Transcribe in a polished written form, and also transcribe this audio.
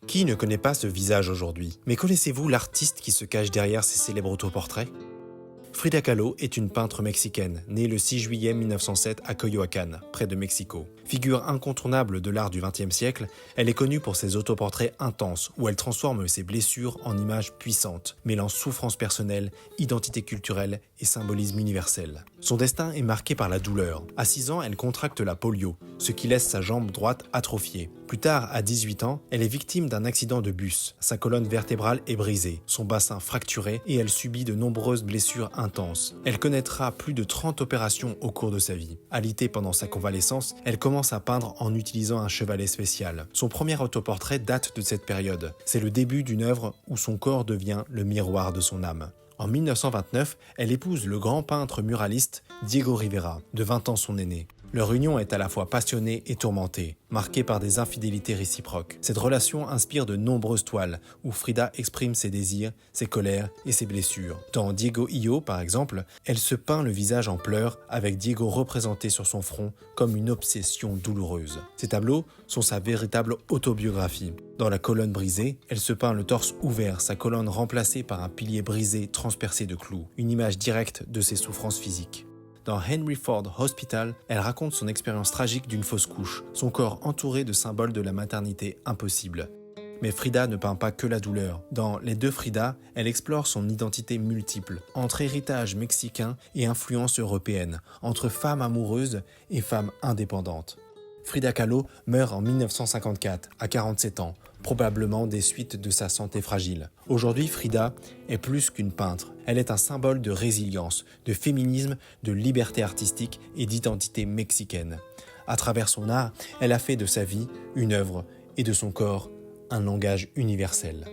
Qui ne connaît pas ce visage aujourd'hui? Mais connaissez-vous l'artiste qui se cache derrière ces célèbres autoportraits? Frida Kahlo est une peintre mexicaine, née le 6 juillet 1907 à Coyoacán, près de Mexico. Figure incontournable de l'art du XXe siècle, elle est connue pour ses autoportraits intenses où elle transforme ses blessures en images puissantes, mêlant souffrance personnelle, identité culturelle et symbolisme universel. Son destin est marqué par la douleur. À 6 ans, elle contracte la polio, ce qui laisse sa jambe droite atrophiée. Plus tard, à 18 ans, elle est victime d'un accident de bus. Sa colonne vertébrale est brisée, son bassin fracturé et elle subit de nombreuses blessures intenses. Elle connaîtra plus de 30 opérations au cours de sa vie. Alitée pendant sa convalescence, elle commence à peindre en utilisant un chevalet spécial. Son premier autoportrait date de cette période. C'est le début d'une œuvre où son corps devient le miroir de son âme. En 1929, elle épouse le grand peintre muraliste Diego Rivera, de 20 ans son aîné. Leur union est à la fois passionnée et tourmentée, marquée par des infidélités réciproques. Cette relation inspire de nombreuses toiles où Frida exprime ses désirs, ses colères et ses blessures. Dans Diego Io, par exemple, elle se peint le visage en pleurs avec Diego représenté sur son front comme une obsession douloureuse. Ces tableaux sont sa véritable autobiographie. Dans La colonne brisée, elle se peint le torse ouvert, sa colonne remplacée par un pilier brisé transpercé de clous, une image directe de ses souffrances physiques. Dans Henry Ford Hospital, elle raconte son expérience tragique d'une fausse couche, son corps entouré de symboles de la maternité impossible. Mais Frida ne peint pas que la douleur. Dans Les deux Frida, elle explore son identité multiple, entre héritage mexicain et influence européenne, entre femme amoureuse et femme indépendante. Frida Kahlo meurt en 1954, à 47 ans, probablement des suites de sa santé fragile. Aujourd'hui, Frida est plus qu'une peintre. Elle est un symbole de résilience, de féminisme, de liberté artistique et d'identité mexicaine. À travers son art, elle a fait de sa vie une œuvre et de son corps un langage universel.